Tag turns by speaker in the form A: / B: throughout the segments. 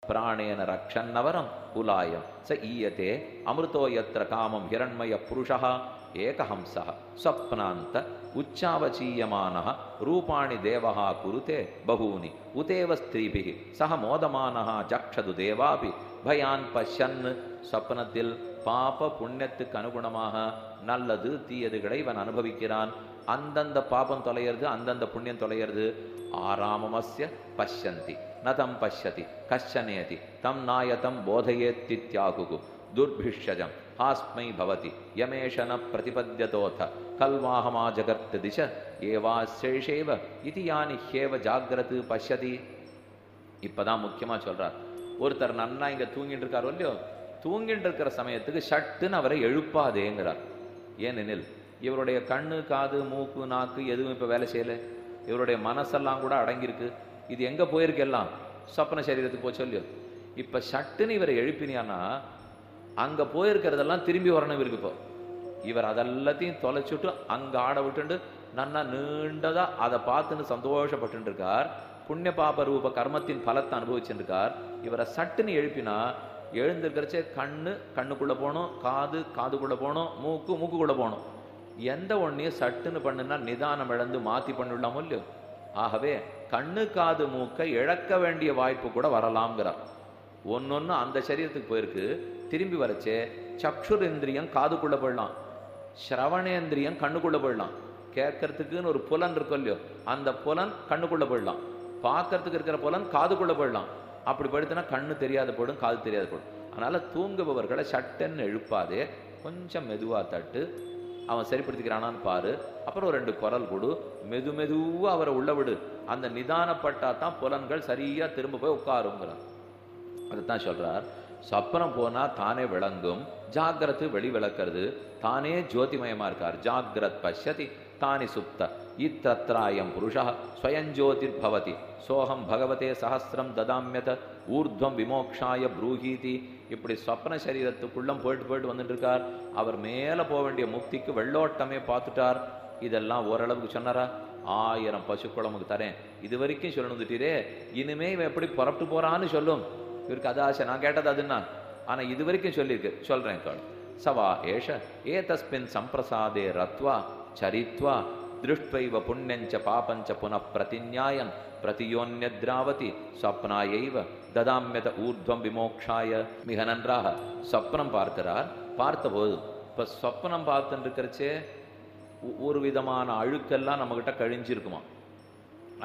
A: பிராணேன ரக்ஷன்னவரம் குலாயம் ச ஈயத்தே அமிர்தோ யத்ர காமம் ஹிரண்மய புருஷः ஏகஹம்சः ஸ்வப்னாந்த உச்சாவச்சீயமானः ரூபாணி தேவः குருதே பகூனி உதேவ ஸ்திரீபிः சஹ மோதமானः ஜக்ஷது தேவாபி பயான் பஷ்யன். ஸ்வப்னத்தில் பாப புண்ணியத்துக்கு அனுகுணமாக நல்லது தீயதுகளை இவன் அனுபவிக்கிறான். அந்தந்த பாபம் தொலையிறது, அந்தந்த புண்ணியம் தொலையிறது. ஆராமமஸ்ய பஷ்யந்தி நதம் பஷ்யதி கஷ்சனேதி தம் நாயதம் போதயேத்தித்யாகுகு துர்பிஷ்யஜம் ஆஸ்மை பவதி யமேஷன பிரதிபத்யதோத கல்வாஹமா ஜகர்த் திச ஏவாசேஷேவ இது யானி ஹேவ ஜாகிரது பஷ்யதி. இப்பதான் முக்கியமா சொல்றார். ஒருத்தர் நன்னா இங்க தூங்கிட்டு இருக்காரோ இல்லையோ, தூங்கிட்டு இருக்கிற சமயத்துக்கு சட்டுன்னு அவரை எழுப்பாதேங்கிறார். ஏனெனில் இவருடைய கண்ணு காது மூக்கு நாக்கு எதுவும் இப்ப வேலை செய்யல. இவருடைய மனசெல்லாம் கூட அடங்கியிருக்கு. இது எங்க போயிருக்கு? எல்லாம் சொப்பன சரீரத்துக்கு போச்சு இல்லையோ. இப்ப சட்டுன்னு இவரை எழுப்பினியானா அங்க போயிருக்கிறதெல்லாம் திரும்பி வரணும் இவருக்கு. இப்போ இவர் அதெல்லாத்தையும் தொலைச்சுட்டு அங்க ஆட விட்டுண்டு நன்னா நீண்டதா அதை பார்த்துன்னு சந்தோஷப்பட்டு இருக்கார். புண்ணிய பாப ரூப கர்மத்தின் பலத்தை அனுபவிச்சுருக்கார். இவரை சட்டுன்னு எழுப்பினா எழுந்திருக்கிறச்சே கண்ணுக்குள்ள போகணும், காது காதுக்குள்ள போகணும், மூக்குக்குள்ள போகணும். எந்த ஒன்றையும் சட்டுன்னு பண்ணுனா நிதானம் இழந்து மாற்றி பண்ணிடலாமோ இல்லையோ. ஆகவே கண்ணு காது மூக்கை இழக்க வேண்டிய வாய்ப்பு கூட வரலாம்ங்கிறார். ஒன்னொன்னு அந்த சரீரத்துக்கு போயிருக்கு. திரும்பி வரச்சே சக்ஷுரேந்திரியம் காதுக்குள்ள போயிடலாம், ஸ்ரவணேந்திரியம் கண்ணுக்குள்ள போயிடலாம். கேட்கறதுக்குன்னு ஒரு புலன் இருக்கும் இல்லையோ, அந்த புலன் கண்ணுக்குள்ள போயிடலாம். பார்க்கறதுக்கு இருக்கிற புலன் காதுக்குள்ள போயிடலாம். அப்படி படுத்தினா கண்ணு தெரியாத போடும், காது தெரியாத போடும். அதனால தூங்குபவர்களை சட்டன்னு எழுப்பாதே, கொஞ்சம் மெதுவா தட்டு, அவன் சரிப்படுத்திக்கிறானான்னு பாரு. அப்புறம் ஒரு 2 குரல் கொடு, மெதுவா அவரை உள்ள விடு. அந்த நிதானப்பட்டா தான் புலன்கள் சரியா திரும்ப போய் உட்காருங்கிறார். அதுதான் சொல்றார். சொப்பனம் போனா தானே விளங்கும், ஜாகிரத்து வெளி விளக்கிறது, தானே ஜோதிமயமா இருக்கார். ஜாகிரத் பஷ்யதி தானி சுப்த இத்தத்ராயம் புருஷா ஸ்வயஞ்சோதிர் பவதி சோகம் பகவதே சஹஸ்ரம் ததாமியத ஊர்த்வம் விமோக்ஷாய ப்ரூஹீதி. இப்படி சொப்ன சரீரத்துக்குள்ளம் போயிட்டு வந்துட்டு இருக்கார். அவர் மேல போக வேண்டிய முக்திக்கு வெள்ளோட்டமே பார்த்துட்டார். இதெல்லாம் ஓரளவுக்கு சொன்னாரா? 1000 பசுக்குளமுக்கு தரேன், இது வரைக்கும் சொல்லணுந்துட்டீரே, இனிமே இவன் எப்படி புறப்பட்டு போறான்னு சொல்லும். இவருக்கு அதாசை, நான் கேட்டது அதுன்னா. ஆனா இது வரைக்கும் சொல்லியிருக்கு, சொல்றேன் கேள். சவா ஏஷ ஏதஸ்மின் சம்பிரசாதே ரத்வா சரித்வா திருஷ்ட்வைவ புண்ணியஞ்ச பாபஞ்ச புனః பிரதிஞாயன் பிரதியோன்யத்ராவதி ஸ்வப்னாயைவ ததாமியத ஊர்த்வம் விமோக்ஷாய. மிக நன்றாக சொப்னம் பார்க்கிறார். பார்த்தபோது இப்ப சொப்னம் பார்த்துட்டு இருக்கிறச்சே ஒரு விதமான அழுக்கெல்லாம் நம்மகிட்ட கழிஞ்சிருக்குமா.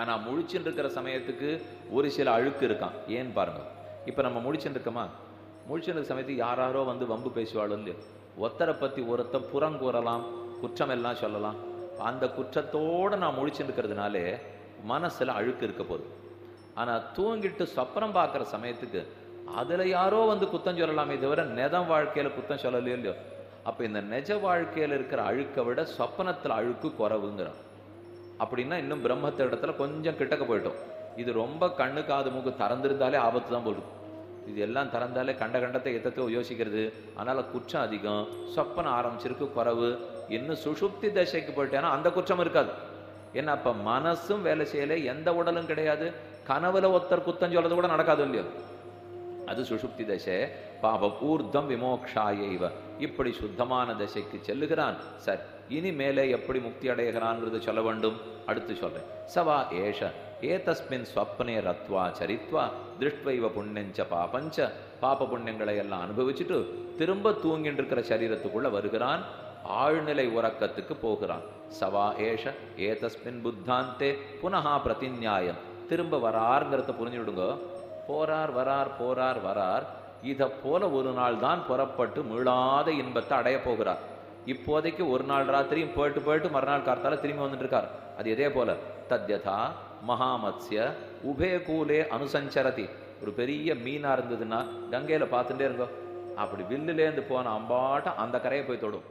A: ஆனா முழிச்சுட்டு இருக்கிற சமயத்துக்கு ஒரு சில அழுக்கு இருக்கான். ஏன்னு பாருங்க. இப்ப நம்ம முழிச்சுட்டு இருக்கோமா, முழிச்சுட்டு இருக்க சமயத்துக்கு யாராரோ வந்து வம்பு பேசுவாளோ இல்லையோ, ஒருத்தரை பத்தி ஒருத்தர் புறங்கூறலாம், குற்றம் எல்லாம் சொல்லலாம். அந்த குற்றத்தோடு நான் முழிச்சுட்டு இருக்கிறதுனாலே மனசுல அழுக்கு இருக்க போகுது. ஆனா தூங்கிட்டு சொப்பனம் பார்க்குற சமயத்துக்கு அதுல யாரோ வந்து குத்தம் சொல்லலாமே தவிர நெதம் வாழ்க்கையில குத்தம் சொல்லலையோ இல்லையோ. அப்ப இந்த நெஜ வாழ்க்கையில இருக்கிற அழுக்கை விட சொப்பனத்துல அழுக்கு குறவுங்கிறான். அப்படின்னா இன்னும் பிரம்மத்த இடத்துல கொஞ்சம் கிட்டக்க போயிட்டோம். இது ரொம்ப கண்ணு காது மூக்கு திறந்திருந்தாலே ஆபத்து தான் போடுது. இது எல்லாம் திறந்தாலே கண்டத்தை எத்தத்தையோ யோசிக்கிறது. அதனால குற்றம் அதிகம். சொப்பனம் ஆரம்பிச்சிருக்கு குறவு. இன்னும் சுஷுப்தி தசைக்கு போயிட்டேன்னா அந்த குற்றம் இருக்காது. ஏன்னா அப்ப மனசும் வேலை செய்யல, எந்த உடலும் கிடையாது. கனவுல ஒருத்தர் குத்தம் சொல்றது கூட நடக்காது இல்லையோ. அது சுஷுப்தி தசை. பாபம் ஊர்தம் விமோக்ஷாயைவ. இப்படி சுத்தமான தசைக்கு செல்லுகிறான். சரி, இனி மேலே எப்படி முக்தி அடைகிறான்றது சொல்ல வேண்டும். அடுத்து சொல்றேன். சவா ஏஷ ஏதஸ்மின் ஸ்வப்னே ரத்வா சரித்வா திருஷ்ட்வைவ புண்ணியஞ்ச பாபஞ்ச. பாப புண்ணியங்களை எல்லாம் அனுபவிச்சுட்டு திரும்ப தூங்கிட்டு இருக்கிற சரீரத்துக்குள்ள வருகிறான். ஆழ்நிலை உறக்கத்துக்கு போகிறான். சவா ஏஷ ஏதஸ்மின் புத்தாந்தே புனஹா பிரதிஞாயம். திரும்ப வராருங்கிறத புரிஞ்சுடுங்க. போறார் வரார் போறார் வரார். இதை போல ஒரு நாள் தான் புறப்பட்டு மீளாத இன்பத்தை அடைய போகிறார். இப்போதைக்கு ஒரு நாள் ராத்திரியும் போயிட்டு மறுநாள் கார்த்தால திரும்பி வந்துட்டு இருக்கார். அது இதே போல தத்யதா மகாமத்ய உபே கூலே அனுசஞ்சரதி. ஒரு பெரிய மீனா இருந்ததுன்னா கங்கையில பார்த்துட்டே இருங்கோ, அப்படி வில்லுலேருந்து போன அம்பாட்டம் அந்த கரையை போய் தொடும்.